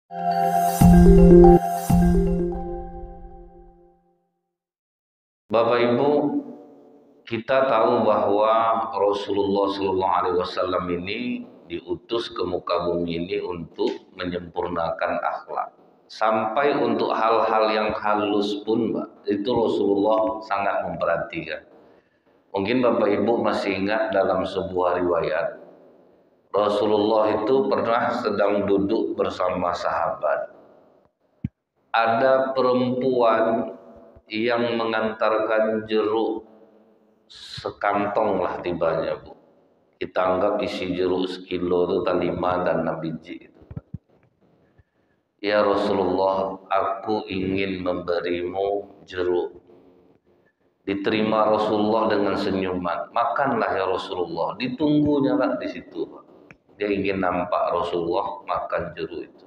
Bapak Ibu, kita tahu bahwa Rasulullah SAW ini diutus ke muka bumi ini untuk menyempurnakan akhlak. Sampai untuk hal-hal yang halus pun, itu Rasulullah sangat memperhatikan. Mungkin Bapak Ibu masih ingat dalam sebuah riwayat, Rasulullah itu pernah sedang duduk bersama sahabat. Ada perempuan yang mengantarkan jeruk sekantong lah tibanya, Bu. Kita anggap isi jeruk sekilo itu 5 dan 6 biji. Ya Rasulullah, aku ingin memberimu jeruk. Diterima Rasulullah dengan senyuman. Makanlah ya Rasulullah. Ditunggunya lah di situ, Pak. Dia ingin nampak Rasulullah makan jeruk itu.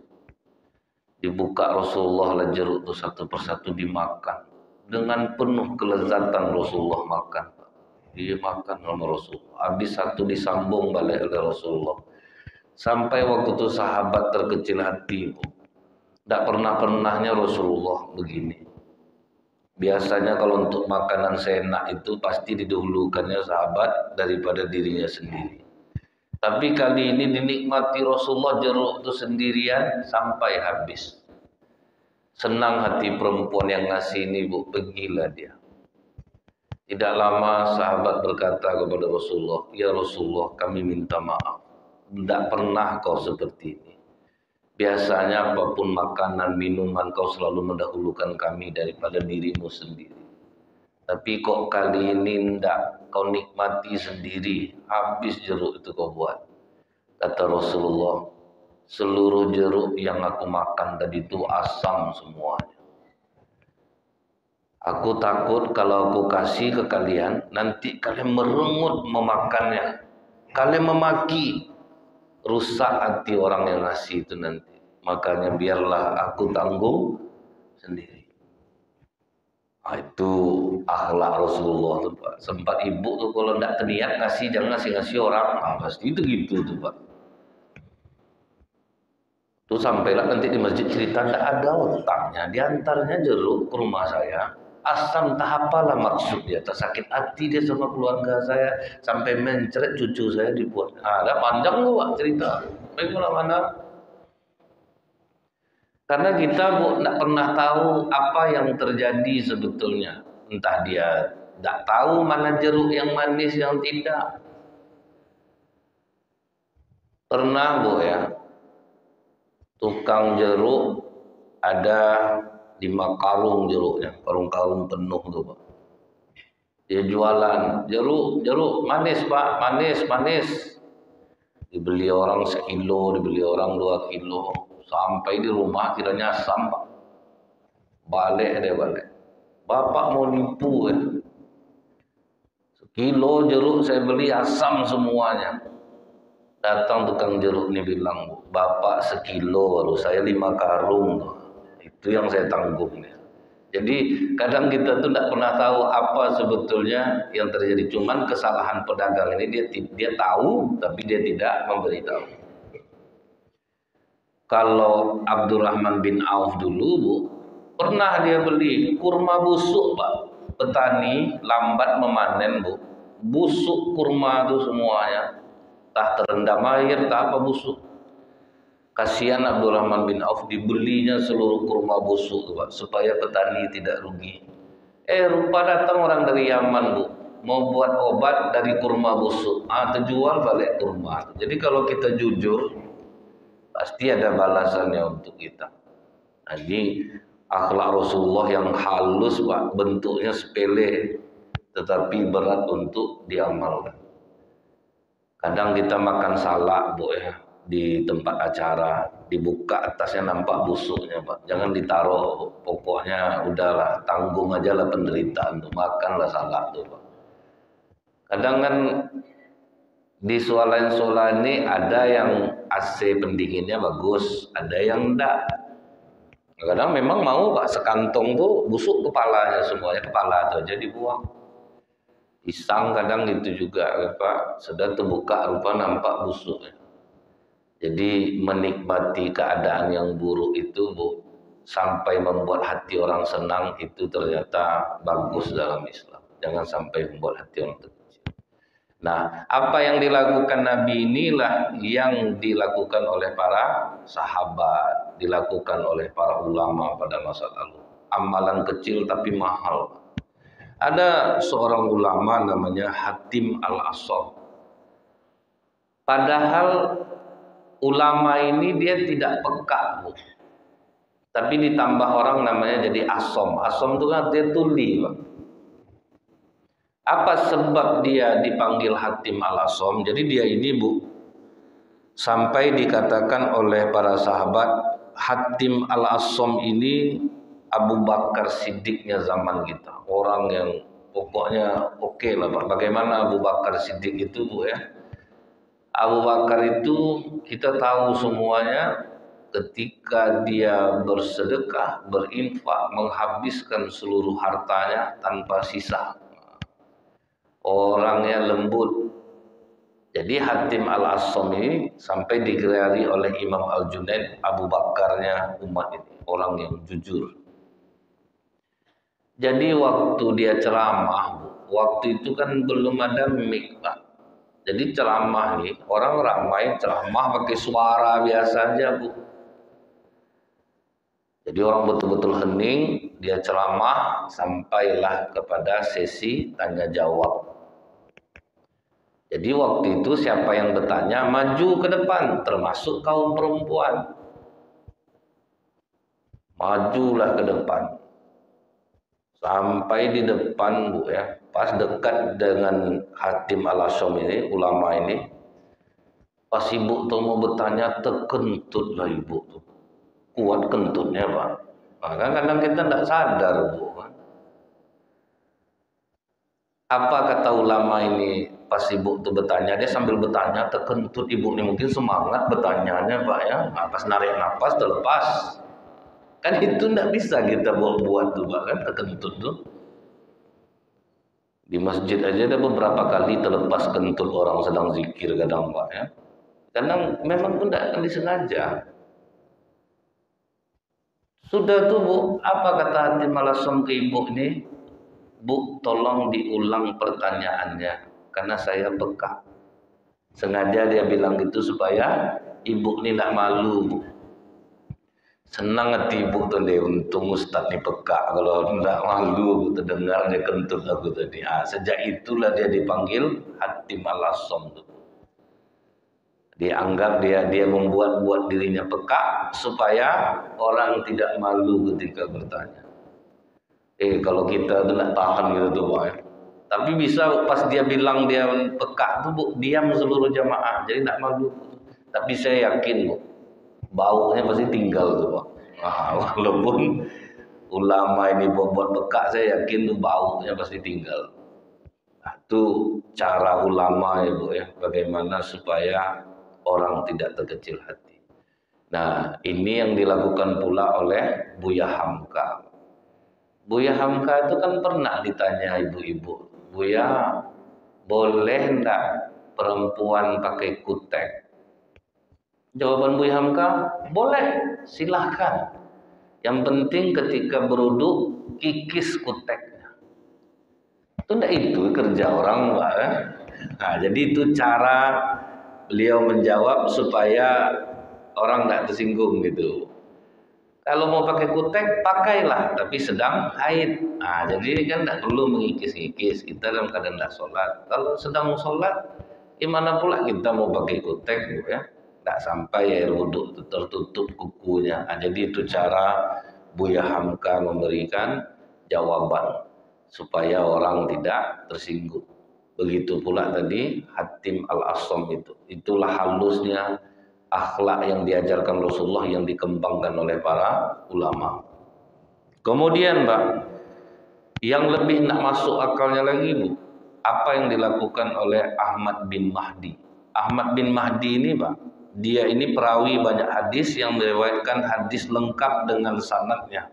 Dibuka Rasulullah lah jeruk itu satu persatu dimakan. Dengan penuh kelezatan Rasulullah makan. Dia makan sama Rasulullah. Habis satu disambung balik oleh Rasulullah. Sampai waktu itu sahabat terkecil hati. Tidak pernah-pernahnya Rasulullah begini. Biasanya kalau untuk makanan seenak itu pasti didahulukannya sahabat daripada dirinya sendiri. Tapi kali ini dinikmati Rasulullah jeruk itu sendirian sampai habis. Senang hati perempuan yang ngasih ini, Bu, pergilah dia. Tidak lama sahabat berkata kepada Rasulullah, ya Rasulullah, kami minta maaf. Tidak pernah kau seperti ini. Biasanya apapun makanan, minuman, kau selalu mendahulukan kami daripada dirimu sendiri. Tapi kok kali ini tidak, kau nikmati sendiri, habis jeruk itu kau buat. Kata Rasulullah, seluruh jeruk yang aku makan tadi itu asam semuanya. Aku takut kalau aku kasih ke kalian, nanti kalian merengut memakannya. Kalian memaki, rusak hati orang yang ngasih itu nanti. Makanya biarlah aku tanggung sendiri. Nah, itu akhlak Rasulullah tuh, Pak. Sempat ibu tuh kalau tidak terniat ngasih, jangan ngasih orang. Nah, pasti itu gitu tuh, Pak. Tuh sampailah nanti di masjid cerita tidak ada utangnya. Diantaranya jeruk ke rumah saya. Asam tak apalah maksudnya. Tak sakit hati dia sama keluarga saya. Sampai mencret cucu saya dibuat. Ada panjang tuh, Pak, cerita. Baik mana-mana. Karena kita, Bu, tidak pernah tahu apa yang terjadi sebetulnya. Entah dia tidak tahu mana jeruk yang manis yang tidak. Pernah, Bu, ya, tukang jeruk ada 5 karung jeruknya, karung-karung penuh tuh, Pak. Dia jualan jeruk manis, Pak, manis. Dibeli orang sekilo, dibeli orang 2 kilo. Sampai di rumah kiranya asam, Pak. Balik. Bapak mau nipu ya. Sekilo jeruk saya beli asam semuanya. Datang tukang jeruk ini bilang, Bapak sekilo baru saya 5 karung. Itu yang saya tanggung. Jadi kadang kita tuh tidak pernah tahu apa sebetulnya yang terjadi. Cuman kesalahan pedagang ini dia tahu tapi dia tidak memberitahu. Kalau Abdurrahman bin Auf dulu, Bu, pernah dia beli kurma busuk, Pak. Petani lambat memanen, Bu. Busuk kurma itu semuanya. Tak terendam air, tak apa busuk. Kasihan Abdurrahman bin Auf, dibelinya seluruh kurma busuk, Pak, supaya petani tidak rugi. Rupa datang orang dari Yaman, Bu, mau buat obat dari kurma busuk. Terjual balik kurma. Jadi kalau kita jujur, pasti ada balasannya untuk kita. Nah, ini akhlak Rasulullah yang halus, Pak, bentuknya sepele tetapi berat untuk diamalkan. Kadang kita makan salak, Bu, ya, di tempat acara, dibuka atasnya nampak busuknya, Pak. Jangan ditaruh, pokoknya udahlah, tanggung aja lah penderitaan tuh, makanlah salak tuh, Pak. Kadang kan di soalan ini ada yang AC pendinginnya bagus, ada yang enggak. Kadang memang mau, Pak, sekantong tuh busuk kepalanya semuanya, kepala tuh aja dibuang. Pisang kadang gitu juga, Pak, sudah terbuka rupa nampak busuknya. Jadi menikmati keadaan yang buruk itu, Bu, sampai membuat hati orang senang, itu ternyata bagus dalam Islam. Jangan sampai membuat hati orang terkecil. Nah, apa yang dilakukan Nabi inilah yang dilakukan oleh para sahabat, dilakukan oleh para ulama pada masa lalu. Amalan kecil tapi mahal. Ada seorang ulama namanya Hatim Al-Asham. Padahal ulama ini dia tidak peka, Bu. Tapi ditambah orang namanya jadi asom. Asom itu kan dia tuli, Pak. Apa sebab dia dipanggil Hatim Al-Asham? Jadi dia ini, Bu, sampai dikatakan oleh para sahabat, Hatim Al-Asham ini Abu Bakar Siddiqnya zaman kita. Orang yang pokoknya oke lah, Pak. Bagaimana Abu Bakar Siddiq itu, Bu, ya? Abu Bakar itu kita tahu semuanya, ketika dia bersedekah, berinfak, menghabiskan seluruh hartanya tanpa sisa. Orangnya lembut. Jadi Hatim Al-Asham ini sampai digelari oleh Imam Al-Junaid Abu Bakarnya umat ini, orang yang jujur. Jadi waktu dia ceramah, waktu itu kan belum ada mic, Pak. Jadi ceramah nih, orang ramai ceramah pakai suara biasa aja, Bu. Jadi orang betul-betul hening, dia ceramah, sampailah kepada sesi tanya jawab. Jadi waktu itu siapa yang bertanya maju ke depan, termasuk kaum perempuan. Majulah ke depan. Sampai di depan, Bu, ya. Pas dekat dengan Hatim Al-Asham ini, ulama ini, pas ibu tuh mau bertanya, terkentut lah ibu tuh. Kuat kentutnya, Pak. Maka kadang kita tidak sadar, Bu. Apa kata ulama ini pas ibu tuh bertanya, dia sambil bertanya, terkentut ibu ini, mungkin semangat bertanyanya, Pak, ya. Pas narik nafas terlepas. Kan itu tidak bisa kita buat tuh, Pak, kan, terkentut tuh. Di masjid aja ada beberapa kali terlepas kentut orang sedang zikir kadang, Pak, ya. Kadang memang pun tidak akan disengaja. Sudah tuh, Bu, apa kata Hatim Al-Asham ke ibu ini? Bu, tolong diulang pertanyaannya, karena saya peka. Sengaja dia bilang gitu supaya ibu ini tidak malu, Bu. Senang hati ibu tuh deh, untung Ustaz nih peka, kalau tidak malu aku terdengar dia kentut aku tadi. Sejak itulah dia dipanggil Hatim Al-Asham tuh. Dianggap dia membuat dirinya peka supaya orang tidak malu ketika bertanya. Kalau kita tuh tidak tahan gitu tuh, Pak, ya. Tapi bisa pas dia bilang dia peka tuh, Bu, diam seluruh jamaah, jadi tidak malu. Tapi saya yakin, Bu, baunya pasti tinggal tuh, Pak. Walaupun ulama ini buat peka, saya yakin tuh baunya pasti tinggal. Itu cara ulama, ya, Bu, ya, bagaimana supaya orang tidak terkecil hati. Nah, ini yang dilakukan pula oleh Buya Hamka. Buya Hamka itu kan pernah ditanya ibu-ibu, Buya, boleh enggak perempuan pakai kutek? Jawaban Buya Hamka, boleh, silahkan. Yang penting ketika beruduk, kikis kuteknya. Itu kerja orang, Pak. Nah, jadi itu cara beliau menjawab supaya orang tidak tersinggung gitu. Kalau mau pakai kutek, pakailah, tapi sedang haid. Nah, jadi kan tidak perlu mengikis-ikis. Kita dalam keadaan tidak sholat. Kalau sedang sholat, gimana pula kita mau pakai kutek, ya? Tidak sampai air wudhu tertutup kukunya. Nah, jadi itu cara Buya Hamka memberikan jawaban supaya orang tidak tersinggung. Begitu pula tadi Hatim Al-Asham itu. Itulah halusnya akhlak yang diajarkan Rasulullah, yang dikembangkan oleh para ulama. Kemudian, Pak, yang lebih nak masuk akalnya lagi, Bu, apa yang dilakukan oleh Ahmad bin Mahdi. Ahmad bin Mahdi ini, Pak, dia ini perawi banyak hadis yang meriwayatkan hadis lengkap dengan sanadnya.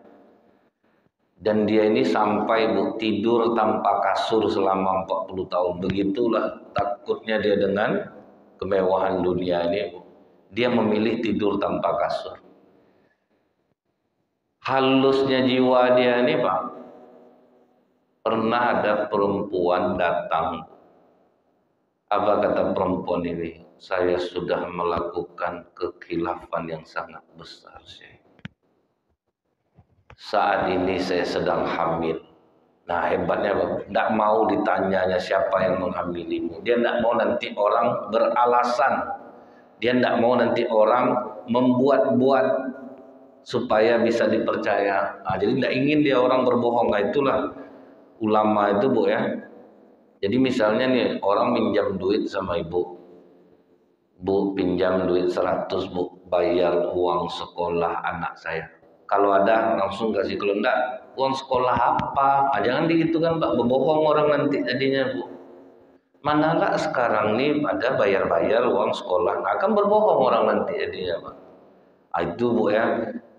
Dan dia ini sampai, Bu, tidur tanpa kasur selama 40 tahun. Begitulah takutnya dia dengan kemewahan dunia ini, Bu. Dia memilih tidur tanpa kasur. Halusnya jiwa dia ini Pak, pernah ada perempuan datang. Apa kata perempuan ini? Saya sudah melakukan kekhilafan yang sangat besar, Syekh. Saat ini saya sedang hamil. Nah hebatnya tidak mau ditanyanya siapa yang menghamilimu. Dia tidak mau nanti orang beralasan. Dia tidak mau nanti orang membuat-buat supaya bisa dipercaya. Nah, jadi tidak ingin dia orang berbohong. Nah, itulah ulama itu Bu ya. Jadi misalnya nih orang minjam duit sama ibu. Bu pinjam duit 100 Bu, bayar uang sekolah anak saya. Kalau ada langsung kasih, kalau enggak uang sekolah apa? Ah, jangan begitu kan Pak, berbohong orang nanti jadinya Bu. Manalah sekarang nih ada bayar-bayar uang sekolah, nah, akan berbohong orang nanti jadinya Pak. Ah, itu Bu ya,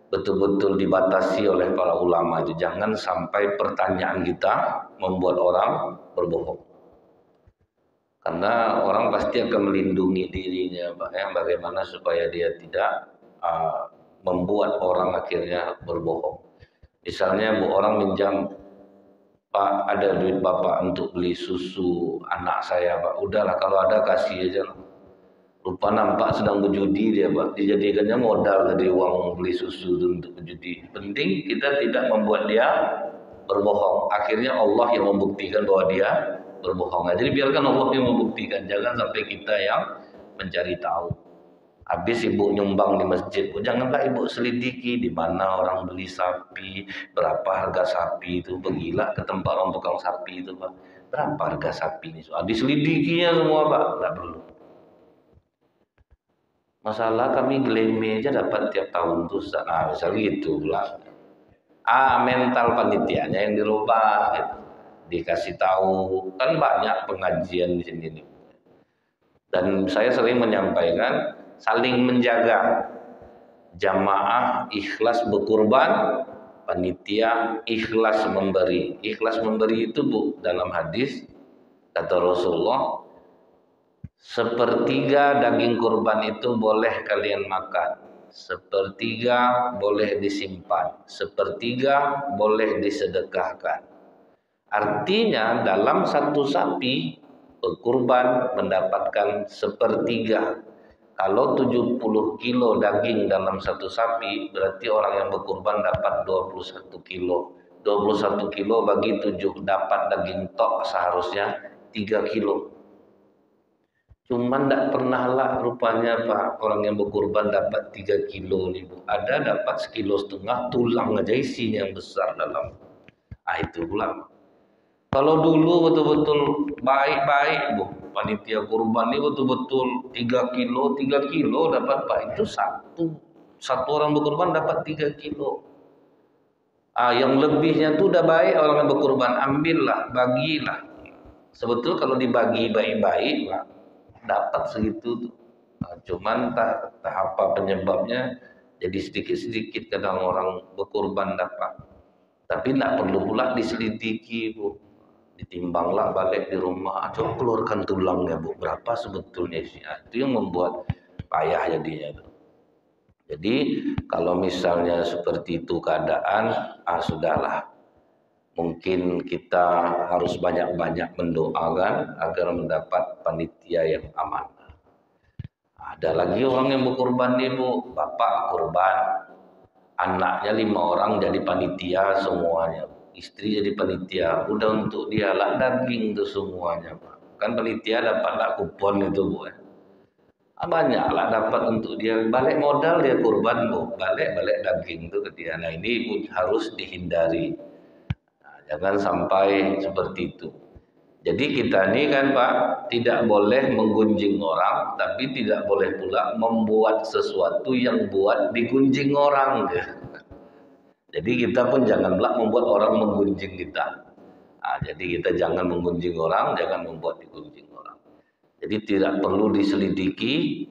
betul-betul dibatasi oleh para ulama itu. Jangan sampai pertanyaan kita membuat orang berbohong. Karena orang pasti akan melindungi dirinya Pak ya, bagaimana supaya dia tidak membuat orang akhirnya berbohong. Misalnya Bu, orang minjam, Pak ada duit Bapak untuk beli susu anak saya Pak, udahlah kalau ada kasih aja. Lupa nampak sedang berjudi dia Pak, dijadikannya modal dari uang beli susu untuk berjudi. Penting kita tidak membuat dia berbohong. Akhirnya Allah yang membuktikan bahwa dia berbohong. Jadi biarkan Allah yang membuktikan, jangan sampai kita yang mencari tahu. Habis ibu nyumbang di masjid, janganlah ibu selidiki di mana orang beli sapi, berapa harga sapi itu, pergilah ke tempat orang tukang sapi itu Pak, berapa harga sapi ini, diselidikinya semua Pak, nggak perlu. Masalah kami geleme aja dapat tiap tahun tuh, nah misalnya gitu lah. Mental panitianya yang dirubah gitu. Dikasih tahu, kan banyak pengajian di sini nih. Dan saya sering menyampaikan saling menjaga. Jamaah ikhlas berkurban, panitia ikhlas memberi. Ikhlas memberi itu Bu, dalam hadis kata Rasulullah, sepertiga daging kurban itu boleh kalian makan, sepertiga boleh disimpan, sepertiga boleh disedekahkan. Artinya dalam satu sapi berkurban mendapatkan sepertiga. Kalau 70 kilo daging dalam satu sapi, berarti orang yang berkurban dapat 21 kilo. 21 kilo bagi 7 dapat daging tok seharusnya 3 kilo. Cuman tidak pernah lah rupanya Pak, orang yang berkurban dapat 3 kilo nih Bu. Ada dapat 1,5 kilo tulang aja isinya yang besar dalam. Itu pula. Kalau dulu betul-betul baik-baik Bu, panitia kurban ini betul-betul 3 kilo dapat Pak, itu satu orang berkurban dapat 3 kilo. Yang lebihnya tuh udah baik orang yang berkurban, ambillah, bagilah. Sebetulnya kalau dibagi baik-baik Pak, dapat segitu tuh. Cuman tak apa penyebabnya, jadi sedikit-sedikit kadang orang berkurban dapat. Tapi tidak perlu pula diselidiki Bu. Ditimbanglah balik di rumah, coba keluarkan tulangnya Bu, berapa sebetulnya sih? Itu yang membuat payah jadinya. Jadi kalau misalnya seperti itu keadaan, sudahlah. Mungkin kita harus banyak-banyak mendoakan agar mendapat panitia yang aman. Ada lagi orang yang berkurban nih Bu, bapak kurban, anaknya 5 orang jadi panitia semuanya. Istri jadi panitia, udah untuk dia lah daging tuh semuanya Pak. Kan panitia dapatlah kupon itu Bu. Banyak lah dapat untuk dia, balik modal dia kurban Bu, balik daging itu ke dia. Nah ini Bu, harus dihindari. Jangan sampai seperti itu. Jadi kita ini kan Pak, tidak boleh menggunjing orang, tapi tidak boleh pula membuat sesuatu yang buat digunjing orang. Jadi kita pun janganlah membuat orang menggunjing kita. Jadi kita jangan menggunjing orang, jangan membuat digunjing orang. Jadi tidak perlu diselidiki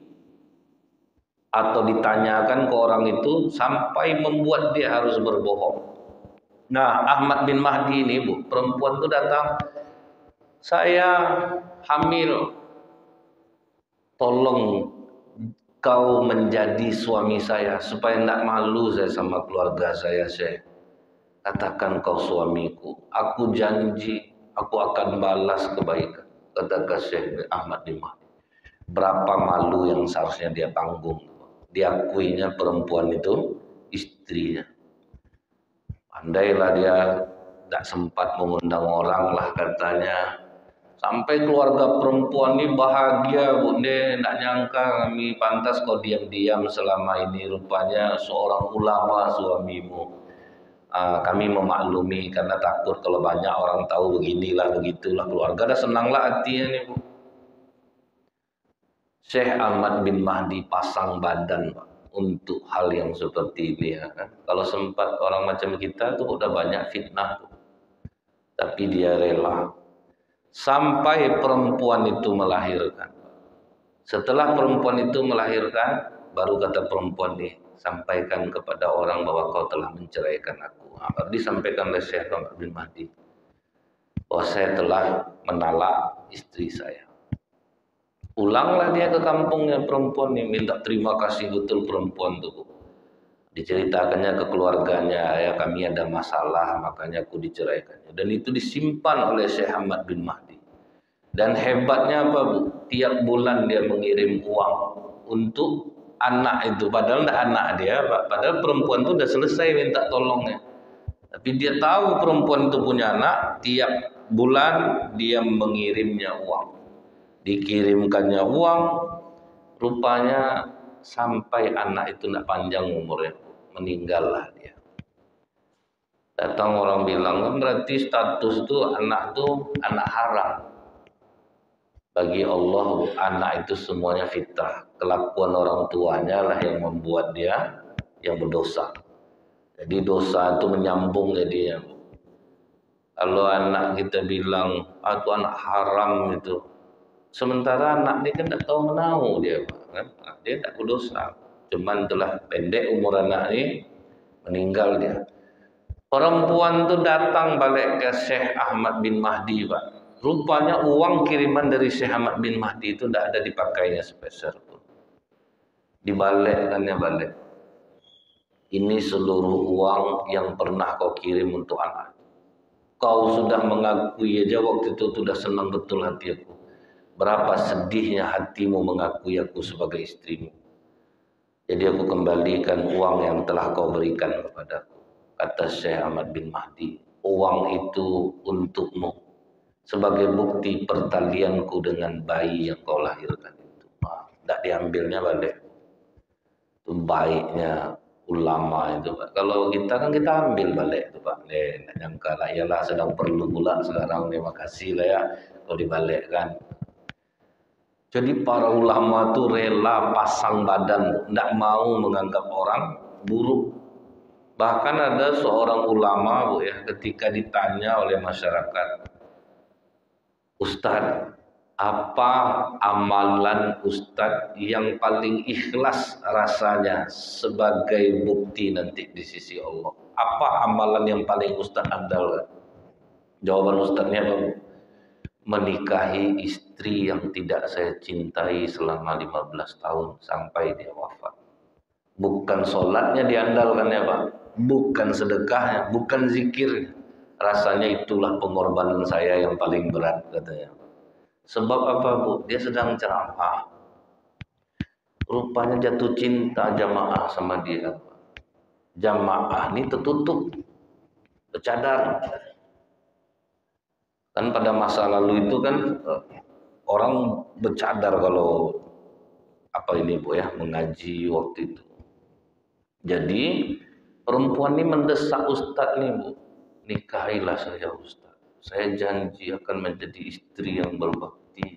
atau ditanyakan ke orang itu sampai membuat dia harus berbohong. Nah, Ahmad bin Mahdi ini Bu, perempuan itu datang, saya hamil, tolong kau menjadi suami saya supaya tidak malu saya sama keluarga saya, Syekh. Katakan kau suamiku, aku janji aku akan balas kebaikan. Kata Syekh Ahmad bin Mahdi. Berapa malu yang seharusnya dia tanggung. Diakuinya perempuan itu istrinya. Andailah dia tidak sempat mengundang orang lah katanya. Sampai keluarga perempuan ini bahagia, Bu. Dia tidak nyangka kami pantas kau diam-diam selama ini. Rupanya seorang ulama suamimu. Kami memaklumi karena takut kalau banyak orang tahu beginilah begitulah. Keluarga dah senanglah hatinya nih, Bu. Syekh Ahmad bin Mahdi pasang badan, Pak, untuk hal yang seperti ini. Ya, kan? Kalau sempat orang macam kita tuh udah banyak fitnah, tuh. Tapi dia rela. Sampai perempuan itu melahirkan. Setelah perempuan itu melahirkan, baru kata perempuan ini, sampaikan kepada orang bahwa kau telah menceraikan aku. Baru disampaikan oleh Syekh Ahmad bin Mahdi bahwa saya telah menalak istri saya. Pulanglah dia ke kampungnya perempuan ini, minta terima kasih betul perempuan itu. Diceritakannya ke keluarganya, ya kami ada masalah makanya aku diceraikannya. Dan itu disimpan oleh Syekh Ahmad bin Mahdi. Dan hebatnya apa, Bu? Tiap bulan dia mengirim uang untuk anak itu. Padahal tidak anak dia, Pak. Padahal perempuan itu sudah selesai minta tolongnya. Tapi dia tahu perempuan itu punya anak, tiap bulan dia mengirimnya uang. Dikirimkannya uang, rupanya sampai anak itu tidak panjang umurnya, meninggallah dia. Datang orang bilang, kan berarti status itu anak haram. Bagi Allah, anak itu semuanya fitrah. Kelakuan orang tuanya lah yang membuat dia yang berdosa. Jadi dosa itu menyambung jadinya. Kalau anak kita bilang, itu anak haram itu. Sementara anak dia kan tidak tahu menahu dia, kan? Dia tak berdosa. Cuman telah pendek umur anak ini, meninggal dia. Perempuan itu datang balik ke Syekh Ahmad bin Mahdi, Pak. Rupanya uang kiriman dari Syekh Ahmad bin Mahdi itu tidak ada dipakainya sepeser pun. Dibalikkannya balik. Ini seluruh uang yang pernah kau kirim untuk anak. Kau sudah mengakui aja waktu itu sudah senang betul hati aku. Berapa sedihnya hatimu mengakui aku sebagai istrimu. Jadi aku kembalikan uang yang telah kau berikan kepadaku. Kata Syekh Ahmad bin Mahdi, uang itu untukmu sebagai bukti pertalianku dengan bayi yang kau lahirkan itu. Tidak diambilnya balik. Itu baiknya ulama itu, Pak. Kalau kita kan kita ambil balik itu, Pak. Tidak nyangka lah, iyalah sedang perlu pula sekarang, terima kasih lah ya kalau dibalikkan. Jadi para ulama itu rela pasang badan, tidak mau menganggap orang buruk. Bahkan ada seorang ulama, Bu, ya, ketika ditanya oleh masyarakat, Ustadz, apa amalan Ustadz yang paling ikhlas rasanya sebagai bukti nanti di sisi Allah? Apa amalan yang paling Ustadz andalkan? Jawaban Ustadznya apa, Bu? Menikahi istri yang tidak saya cintai selama 15 tahun sampai dia wafat. Bukan sholatnya diandalkan ya, Pak. Bukan sedekahnya, bukan zikirnya. Rasanya itulah pengorbanan saya yang paling berat, katanya. Sebab apa, Bu? Dia sedang ceramah. Rupanya jatuh cinta jamaah sama dia. Jamaah ini tertutup, bercadar. Kan pada masa lalu itu kan orang bercadar kalau apa ini, Bu, ya, mengaji waktu itu. Jadi perempuan ini mendesak Ustadz nih, Bu, nikahilah saya Ustadz. Saya janji akan menjadi istri yang berbakti.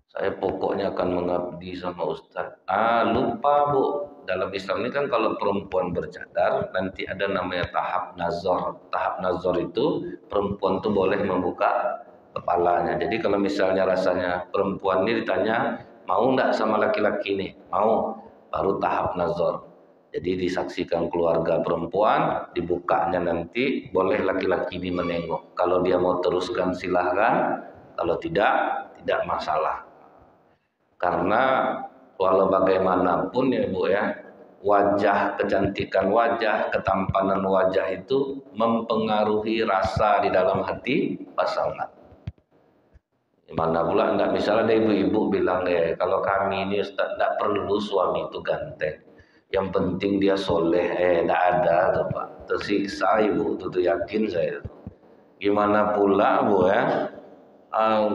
Saya pokoknya akan mengabdi sama Ustadz. Lupa, Bu. Dalam Islam ini kan kalau perempuan bercadar nanti ada namanya tahap nazar. Tahap nazar itu perempuan tuh boleh membuka kepalanya. Jadi kalau misalnya rasanya perempuan ini ditanya mau enggak sama laki-laki ini, mau, baru tahap nazar. Jadi disaksikan keluarga perempuan, dibukanya nanti boleh laki-laki ini menengok. Kalau dia mau teruskan silahkan, kalau tidak masalah. Karena Walau bagaimanapun ya Bu ya, wajah, kecantikan wajah, ketampanan wajah itu mempengaruhi rasa di dalam hati pasangan. Mana pula enggak, misalnya ada ibu-ibu bilang ya, kalau kami ini Ustaz enggak perlu suami itu ganteng, yang penting dia soleh. Enggak ada tuh Pak, tersiksa ibu itu yakin saya. Gimana pula Bu ya,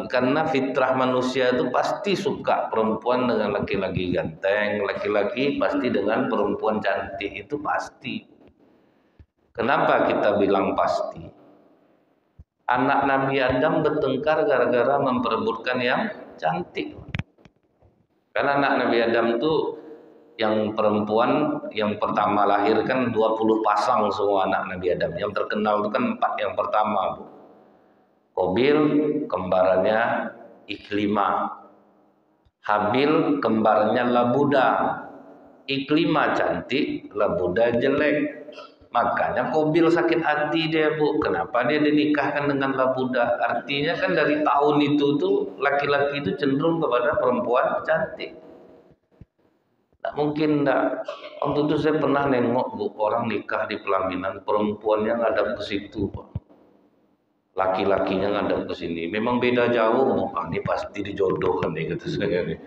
karena fitrah manusia itu pasti suka perempuan dengan laki-laki ganteng, laki-laki pasti dengan perempuan cantik, itu pasti. Kenapa kita bilang pasti? Anak Nabi Adam bertengkar gara-gara memperebutkan yang cantik. Karena anak Nabi Adam itu yang perempuan yang pertama lahir kan 20 pasang semua anak Nabi Adam. Yang terkenal itu kan 4 yang pertama, Bu. Qabil kembarannya Iklimah, Habil kembarannya Labuda. Iklimah cantik, Labuda jelek. Makanya Qabil sakit hati dia, Bu. Kenapa dia dinikahkan dengan Labuda? Artinya kan dari tahun itu tuh laki-laki itu cenderung kepada perempuan cantik. Nggak mungkin enggak. Waktu itu saya pernah nengok, Bu, orang nikah di pelaminan, perempuannya ngadap ke situ, Pak. Laki-lakinya ngadap ke sini. Memang beda jauh. Ini pasti dijodohkan nih, kata saya nih.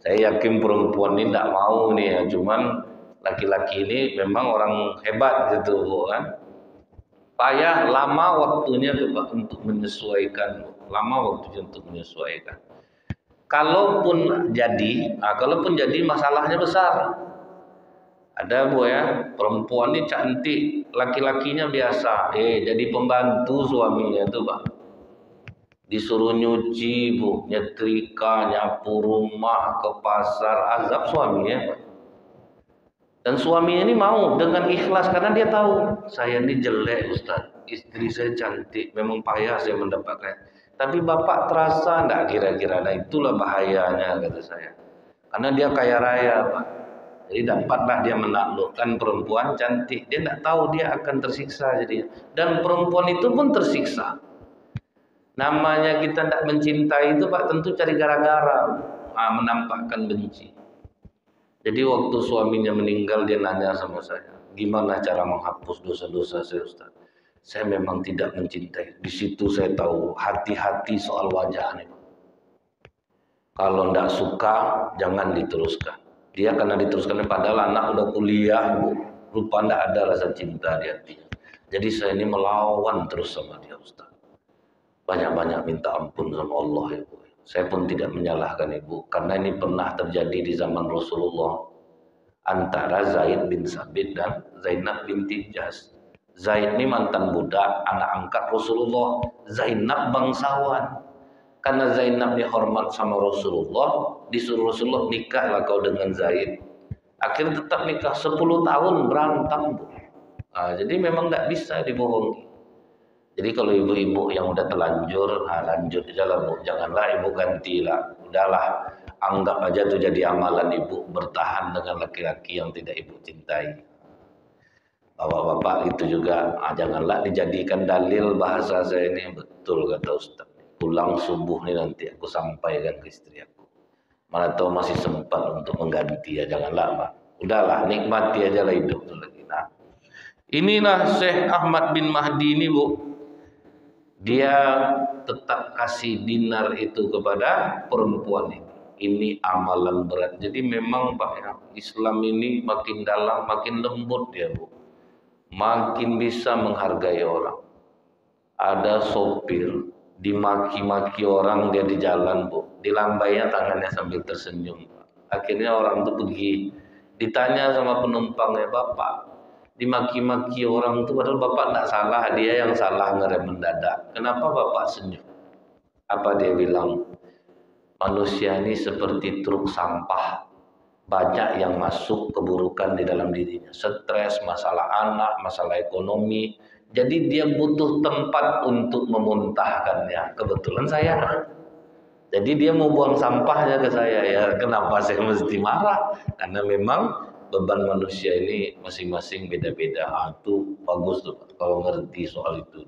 Saya yakin perempuan ini tidak mau nih ya. Cuman laki-laki ini memang orang hebat gitu, Bu, kan. Payah lama waktunya tuh Pak untuk menyesuaikan. Lama waktunya untuk menyesuaikan. Kalaupun jadi masalahnya besar. Ada Bu ya, perempuan ini cantik, laki-lakinya biasa, jadi pembantu suaminya tuh Pak. Disuruh nyuci Bu, nyetrika, nyapu rumah, ke pasar, azab suaminya Pak. Dan suaminya ini mau dengan ikhlas karena dia tahu, saya ini jelek Ustaz, istri saya cantik, memang payah saya mendapatkan. Tapi bapak terasa enggak kira-kira? Nah itulah bahayanya kata saya. Karena dia kaya raya Pak. Jadi dapatlah dia menaklukkan perempuan cantik. Dia tidak tahu dia akan tersiksa jadi. Dan perempuan itu pun tersiksa. Namanya kita tidak mencintai itu Pak tentu cari gara-gara, menampakkan benci. Jadi waktu suaminya meninggal dia nanya sama saya, gimana cara menghapus dosa-dosa saya Ustaz? Saya memang tidak mencintai. Di situ saya tahu hati-hati soal wajah nih. Kalau tidak suka jangan diteruskan. Dia karena diteruskan padahal anak udah kuliah Bu, rupa tidak ada rasa cinta di hatinya. Jadi saya ini melawan terus sama dia Ustaz. Banyak-banyak minta ampun sama Allah ya Bu. Saya pun tidak menyalahkan Ibu karena ini pernah terjadi di zaman Rasulullah antara Zaid bin Sabit dan Zainab binti Jahsh. Zaid ini mantan budak, anak angkat Rasulullah. Zainab bangsawan. Karena Zainab dihormat sama Rasulullah, disuruh Rasulullah nikahlah kau dengan Zaid. Akhirnya tetap nikah 10 tahun berantem. Jadi memang nggak bisa dibohongi. Jadi kalau ibu-ibu yang udah terlanjur, lanjut aja lah Bu. Janganlah ibu gantilah. Udahlah, anggap aja itu jadi amalan ibu bertahan dengan laki-laki yang tidak ibu cintai. Bapak-bapak itu juga, janganlah dijadikan dalil bahasa saya ini. Betul kata Ustaz. Pulang subuh nih nanti aku sampaikan ke istri aku. Mana tahu masih sempat untuk mengganti ya, janganlah Pak. Udahlah, nikmati aja lah hidup itu lagi. Nah, inilah Syekh Ahmad bin Mahdi ini Bu. Dia tetap kasih dinar itu kepada perempuan ini. Ini amalan berat. Jadi memang Pak ya, Islam ini makin dalam, makin lembut ya Bu. Makin bisa menghargai orang. Ada sopir dimaki-maki orang dia di jalan Bu, dilambainya tangannya sambil tersenyum. Akhirnya orang itu pergi, ditanya sama penumpangnya, Bapak dimaki-maki orang itu padahal Bapak tidak salah, dia yang salah ngerem mendadak, kenapa Bapak senyum? Apa dia bilang? Manusia ini seperti truk sampah, banyak yang masuk keburukan di dalam dirinya, stres, masalah anak, masalah ekonomi. Jadi dia butuh tempat untuk memuntahkannya. Kebetulan saya. Jadi dia mau buang sampahnya ke saya. Ya kenapa saya mesti marah? Karena memang beban manusia ini masing-masing beda-beda. Itu bagus tuh kalau ngerti soal itu.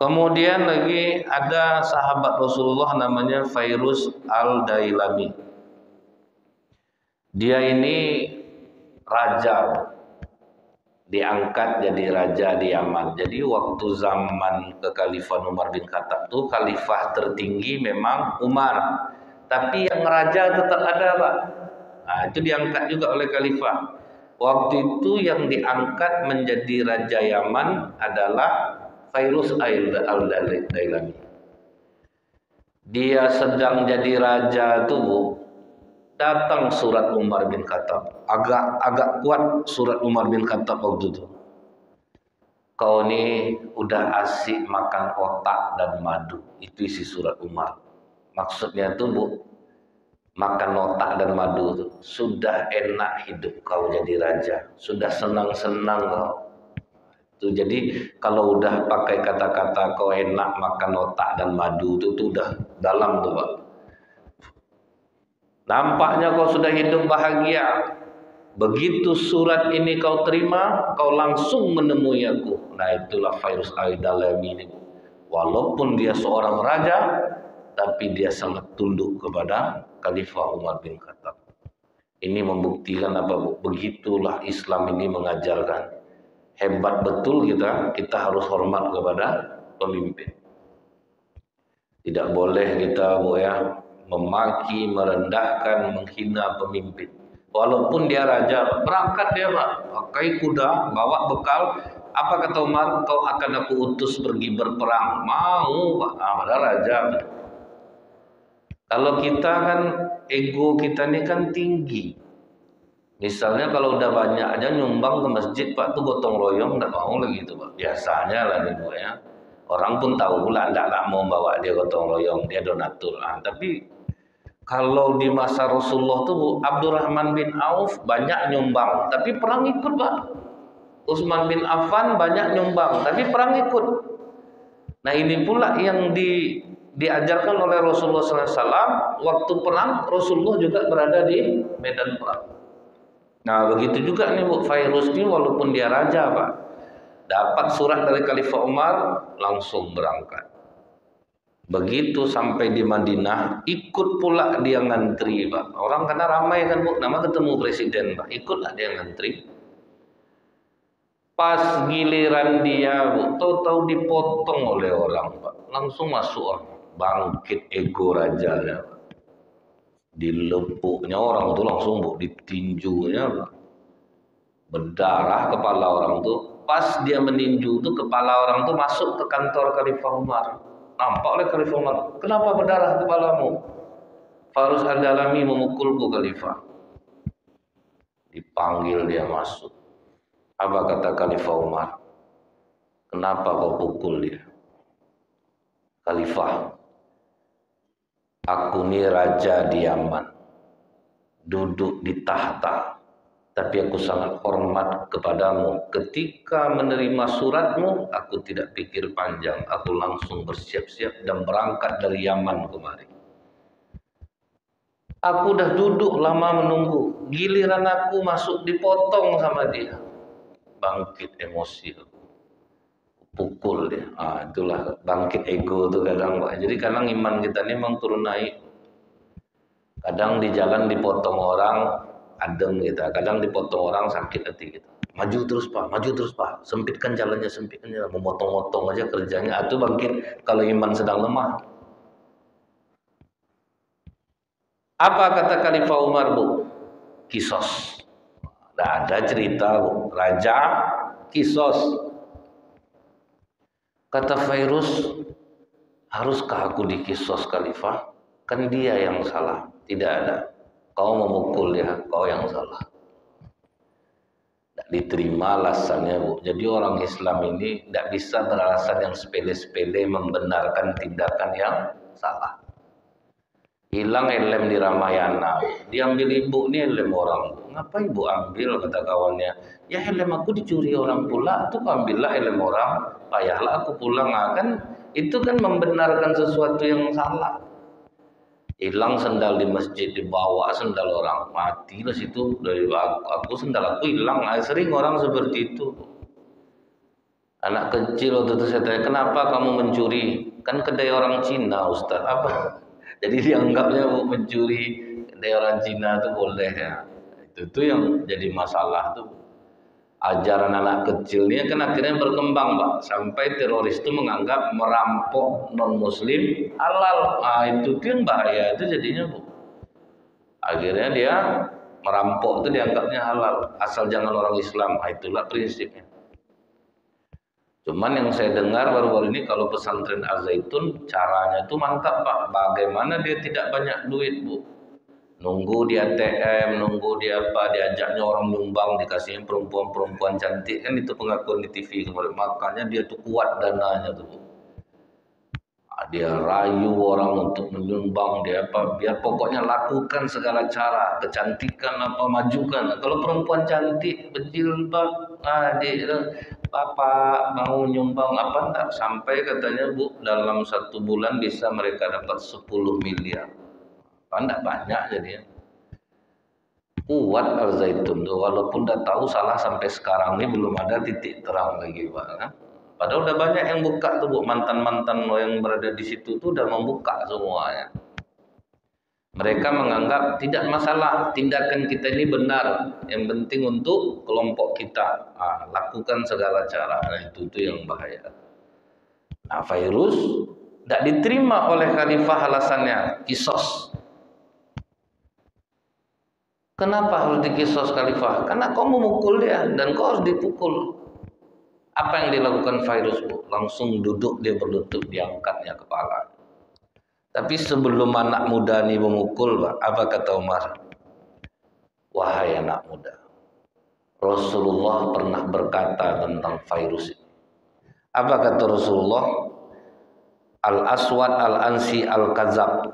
Kemudian lagi ada sahabat Rasulullah namanya Fairuz al-Dailami. Dia ini raja, diangkat jadi raja di Yaman. Jadi waktu zaman kekhalifahan Umar bin Khattab itu khalifah tertinggi memang Umar, tapi yang raja tetap ada, Pak. Nah, itu diangkat juga oleh khalifah. Waktu itu yang diangkat menjadi raja Yaman adalah Fairuz al-Dailami. Dia sedang jadi raja tuh, Bu. Datang surat Umar bin Khattab. Agak kuat surat Umar bin Khattab waktu itu. Kau ini udah asik makan otak dan madu. Itu isi surat Umar. Maksudnya tuh, Bu, makan otak dan madu tuh. Sudah enak hidup kau jadi raja. Sudah senang-senang kau. Itu jadi kalau udah pakai kata-kata kau enak makan otak dan madu itu tuh udah dalam tuh, Pak. Nampaknya kau sudah hidup bahagia. Begitu surat ini kau terima, kau langsung menemui aku. Nah, itulah Fairuz al-Dailami ini. Walaupun dia seorang raja, tapi dia sangat tunduk kepada Khalifah Umar bin Khattab. Ini membuktikan apa, Bu? Begitulah Islam ini mengajarkan. Hebat betul kita harus hormat kepada pemimpin. Tidak boleh kita, Bu, ya, memaki, merendahkan, menghina pemimpin. Walaupun dia raja, berangkat dia, Pak, pakai kuda, bawa bekal. Apa kata Umar? Kau akan aku utus pergi berperang. Mau, Pak. Ada raja. Kalau kita kan, ego kita ini kan tinggi. Misalnya kalau udah banyak aja nyumbang ke masjid, Pak, tuh gotong royong, nggak mau lagi itu, Pak. Biasanya lah nih, Bu, ya. Orang pun tahu pula tidak mau bawa dia gotong royong, dia donatur. Tapi kalau di masa Rasulullah tuh Abdurrahman bin Auf banyak nyumbang, tapi perang ikut, Pak. Utsman bin Affan banyak nyumbang, tapi perang ikut. Nah, ini pula yang diajarkan oleh Rasulullah SAW. Waktu perang Rasulullah juga berada di medan perang. Nah, begitu juga nih, Bu, Fairuz ini walaupun dia raja, Pak, dapat surat dari Khalifah Umar, langsung berangkat. Begitu sampai di Madinah, ikut pula dia ngantri, Pak. Orang karena ramai kan, Bu, nama ketemu presiden, Pak, ikutlah dia ngantri. Pas giliran dia, Bu, tahu-tahu dipotong oleh orang, Pak. Langsung masuk orang. Bangkit ego rajanya, Pak. Dilepuknya orang itu langsung, Bu, ditinjunya, Pak. Berdarah kepala orang tuh. Pas dia meninju tuh, kepala orang tuh masuk ke kantor Khalifah Umar. Nampak oleh Khalifah Umar, kenapa berdarah kepalamu? Fairuz al-Dailami memukulku, Khalifah. Dipanggil dia masuk. Apa kata Khalifah Umar? Kenapa kau pukul dia? Khalifah, aku ini raja di Yaman, duduk di tahta, tapi aku sangat hormat kepadamu. Ketika menerima suratmu, aku tidak pikir panjang. Aku langsung bersiap-siap dan berangkat dari Yaman kemari. Aku udah duduk lama menunggu. Giliran aku masuk dipotong sama dia. Bangkit emosi. Pukul dia. Itulah bangkit ego itu kadang, Pak. Jadi kadang iman kita ini memang turun naik. Kadang di jalan dipotong orang, adem kita. Kadang dipotong orang, sakit hati kita. Maju terus, Pak, maju terus, Pak. Sempitkan jalannya, sempitkan jalannya. Memotong-motong aja kerjanya. Itu bangkit kalau iman sedang lemah. Apa kata Khalifah Umar, Bu? Kisos. Tidak ada cerita, Bu. Raja kisos. Kata Fairuz, haruskah aku dikisos, Khalifah? Kan dia yang salah. Tidak ada. Kau memukul dia, kau yang salah. Tidak diterima alasannya, Bu. Jadi orang Islam ini tidak bisa beralasan yang sepele-sepele membenarkan tindakan yang salah. Hilang helm di Ramayana, diambil ibu, ini helm orang. Ngapa ibu ambil, kata kawannya? Ya helm aku dicuri orang pula, tuh ambillah helm orang, payahlah aku pulang. Kan itu kan membenarkan sesuatu yang salah. Hilang sendal di masjid, dibawa sendal orang, mati lah situ. Dari aku sendal aku hilang. Sering orang seperti itu. Anak kecil waktu itu saya tanya, kenapa kamu mencuri? Kan kedai orang Cina, Ustaz. Apa? Jadi dianggapnya mencuri kedai orang Cina itu boleh, ya. Itu yang jadi masalah tuh. Ajaran anak kecil ini kan akhirnya berkembang, Pak, sampai teroris itu menganggap merampok non muslim halal. Itu tuh yang bahaya itu jadinya, Bu. Akhirnya dia merampok itu dianggapnya halal asal jangan orang Islam. Itulah prinsipnya. Cuman yang saya dengar baru-baru ini kalau pesantren Al-Zaitun caranya itu mantap, Pak. Bagaimana dia tidak banyak duit, Bu? Nunggu di ATM, nunggu di apa, diajaknya orang nyumbang, dikasihnya perempuan-perempuan cantik, kan itu pengakuan di TV kemarin. Makanya dia tuh kuat dananya tuh. Dia rayu orang untuk menyumbang, dia apa, biar pokoknya lakukan segala cara, kecantikan apa, majukan. Kalau perempuan cantik, berjilbab, Bapak mau nyumbang apa enggak? Sampai katanya, Bu, dalam 1 bulan bisa mereka dapat 10 miliar. Enggak banyak jadinya. Kuat Al-Zaitun tuh, walaupun udah tahu salah sampai sekarang ini belum ada titik terang lagi, Pak. Kan? Padahal udah banyak yang buka tuh, Bu. Mantan-mantan yang berada di situ tuh udah membuka semuanya. Mereka menganggap tidak masalah, tindakan kita ini benar. Yang penting untuk kelompok kita. Lakukan segala cara. Nah, itu tuh yang bahaya. Nah, virus tidak diterima oleh khalifah, alasannya kisos. Kenapa harus dikisos khalifah? Karena kau memukul dia dan kau harus dipukul. Apa yang dilakukan virus, Bu? Langsung duduk dia berlutut, diangkatnya kepala. Tapi sebelum anak muda ini memukul, Pak, apa kata Umar? Wahai anak muda, Rasulullah pernah berkata tentang virus ini. Apa kata Rasulullah? Al-Aswad al-Ansi al-Kazab.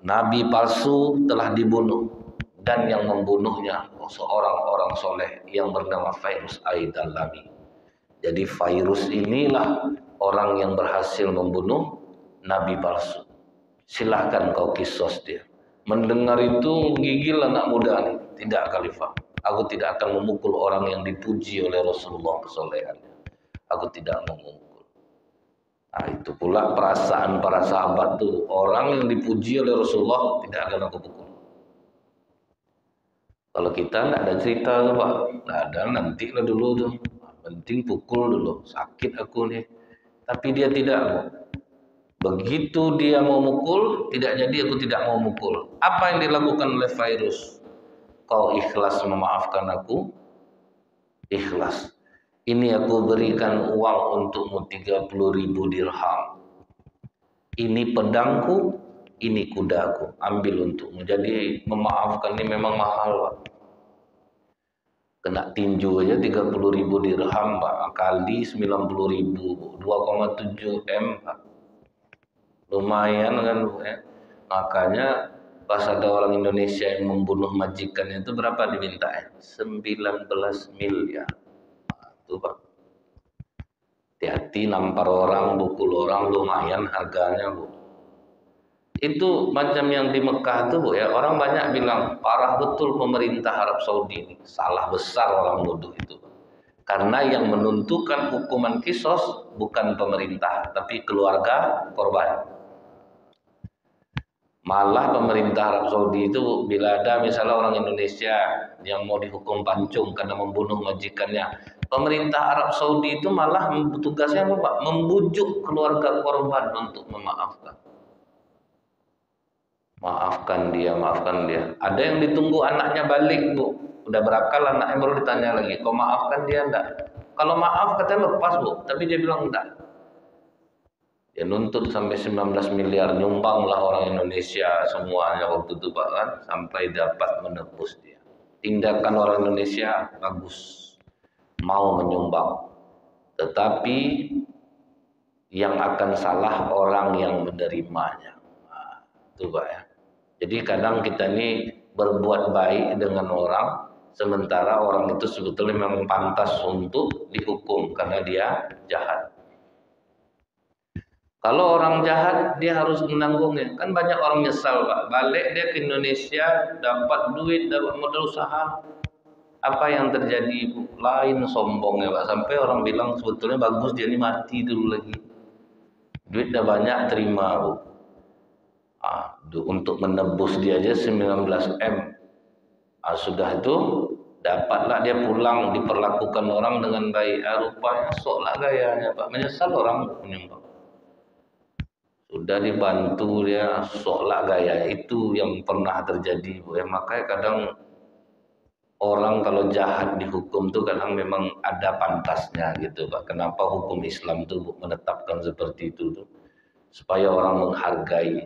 Nabi palsu telah dibunuh. Dan yang membunuhnya seorang orang soleh yang bernama Virus Aidalami. Jadi virus inilah orang yang berhasil membunuh Nabi palsu. Silahkan kau kisos dia. Mendengar itu gigil anak muda nih. Tidak, khalifah. Aku tidak akan memukul orang yang dipuji oleh Rasulullah kesolehannya. Aku tidak mau memukul. Nah, itu pula perasaan para sahabat tuh. Orang yang dipuji oleh Rasulullah tidak akan aku pukul. Kalau kita nggak ada cerita tuh, Pak, nggak ada, nanti lah dulu tuh, penting pukul dulu, sakit aku nih. Tapi dia tidak, Bu. Begitu dia mau mukul, tidak jadi, aku tidak mau mukul. Apa yang dilakukan oleh virus? Kau ikhlas memaafkan aku? Ikhlas. Ini aku berikan uang untukmu 30.000 dirham. Ini pedangku, ini kudaku, ambil untukmu. Jadi memaafkan ini memang mahal, Pak. Kena tinju aja 30.000 dirham, Pak. Kali 90.000, 2,7 M, Pak. Lumayan kan, Bu, ya. Makanya pas ada orang Indonesia yang membunuh majikannya itu berapa diminta ya? 19 miliar. Nah, itu, Pak. Hati-hati nampar orang, pukul orang, lumayan harganya, Bu. Itu macam yang di Mekah tuh, Bu, ya, orang banyak bilang parah betul pemerintah Arab Saudi ini. Salah besar orang nuduh itu. Karena yang menentukan hukuman kisos bukan pemerintah, tapi keluarga korban. Malah pemerintah Arab Saudi itu bila ada misalnya orang Indonesia yang mau dihukum pancung karena membunuh majikannya, pemerintah Arab Saudi itu malah tugasnya apa, Pak? Membujuk keluarga korban untuk memaafkan. Maafkan dia, maafkan dia. Ada yang ditunggu anaknya balik, Bu. Udah berakal anaknya baru ditanya lagi, kau maafkan dia enggak? Kalau maaf katanya lepas, Bu, tapi dia bilang enggak. Dia nuntut sampai 19 miliar, nyumbanglah orang Indonesia semuanya waktu itu, Pak, kan, sampai dapat menebus dia. Tindakan orang Indonesia bagus, mau menyumbang. Tetapi yang akan salah orang yang menerimanya. Nah, itu, Pak, ya. Jadi kadang kita ini berbuat baik dengan orang, sementara orang itu sebetulnya memang pantas untuk dihukum karena dia jahat. Kalau orang jahat dia harus menanggungnya. Kan banyak orang nyesal, Pak. Balik dia ke Indonesia, dapat duit, dapat modal usaha. Apa yang terjadi, Bu? Lain sombongnya, Pak. Sampai orang bilang sebetulnya bagus dia ini mati dulu lagi. Duit udah banyak terima, Bu. Untuk menebus dia aja 19 M. Sudah itu dapatlah dia pulang, diperlakukan orang dengan baik. Rupanya soklah gayanya Pak, menyesal orang menyembah. Sudah dibantu dia soklah gaya. Itu yang pernah terjadi Bu. Ya, makanya kadang orang kalau jahat dihukum tuh kadang memang ada pantasnya gitu Pak. Kenapa hukum Islam tuh Bu, menetapkan seperti itu tuh? Supaya orang menghargai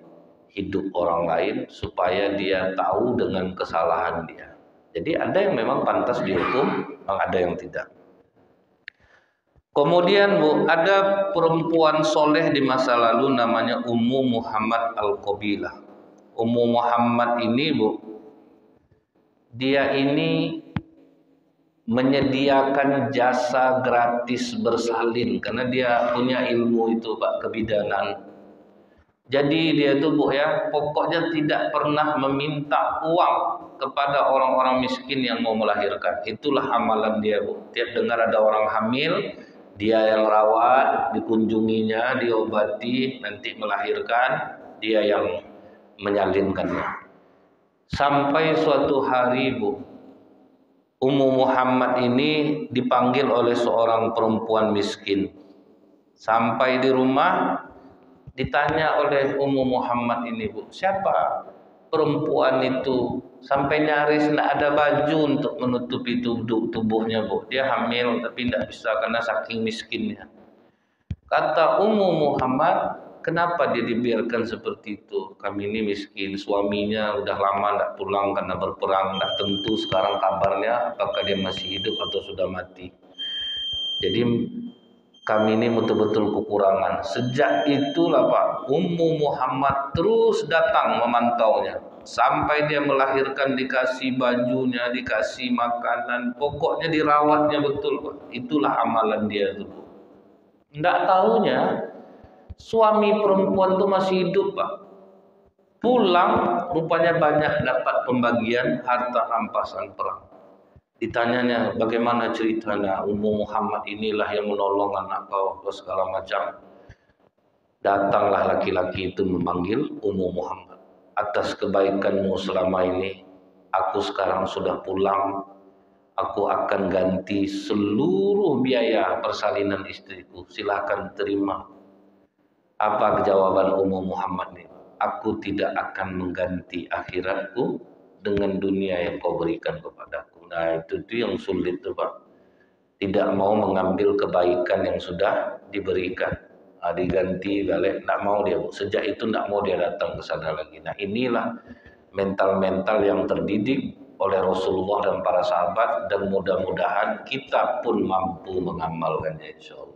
hidup orang lain, supaya dia tahu dengan kesalahan dia. Jadi ada yang memang pantas dihukum, ada yang tidak. Kemudian Bu, ada perempuan soleh di masa lalu namanya Ummu Muhammad Al-Qabilah. Ummu Muhammad ini Bu, dia ini menyediakan jasa gratis bersalin karena dia punya ilmu itu Pak, kebidanan. Jadi dia tuh Bu ya, pokoknya tidak pernah meminta uang kepada orang-orang miskin yang mau melahirkan. Itulah amalan dia Bu. Tiap dengar ada orang hamil, dia yang rawat, dikunjunginya, diobati, nanti melahirkan, dia yang menyalinkannya. Sampai suatu hari Bu, Ummu Muhammad ini dipanggil oleh seorang perempuan miskin. Sampai di rumah, ditanya oleh Ummu Muhammad ini Bu, siapa perempuan itu sampai nyaris tidak ada baju untuk menutupi tubuhnya Bu. Dia hamil tapi tidak bisa karena saking miskinnya. Kata Ummu Muhammad, kenapa dia dibiarkan seperti itu? Kami ini miskin, suaminya udah lama tidak pulang karena berperang, tidak tentu sekarang kabarnya apakah dia masih hidup atau sudah mati. Jadi kami ini betul-betul kekurangan. Sejak itulah Pak, Ummu Muhammad terus datang memantaunya. Sampai dia melahirkan dikasih bajunya, dikasih makanan. Pokoknya dirawatnya betul Pak. Itulah amalan dia itu. Tidak tahunya suami perempuan itu masih hidup Pak. Pulang rupanya banyak dapat pembagian harta rampasan perang. Ditanyanya bagaimana ceritanya, Ummu Muhammad inilah yang menolong anak kau segala macam. Datanglah laki-laki itu memanggil Ummu Muhammad. Atas kebaikanmu selama ini, aku sekarang sudah pulang. Aku akan ganti seluruh biaya persalinan istriku. Silahkan terima. Apa jawaban Ummu Muhammad ini? Aku tidak akan mengganti akhiratku dengan dunia yang kau berikan kepadaku. Nah itu yang sulit tuh Pak. Tidak mau mengambil kebaikan yang sudah diberikan. Diganti balik, tidak mau dia. Sejak itu tidak mau dia datang ke sana lagi. Nah inilah mental-mental yang terdidik oleh Rasulullah dan para sahabat. Dan mudah-mudahan kita pun mampu mengamalkannya insya Allah.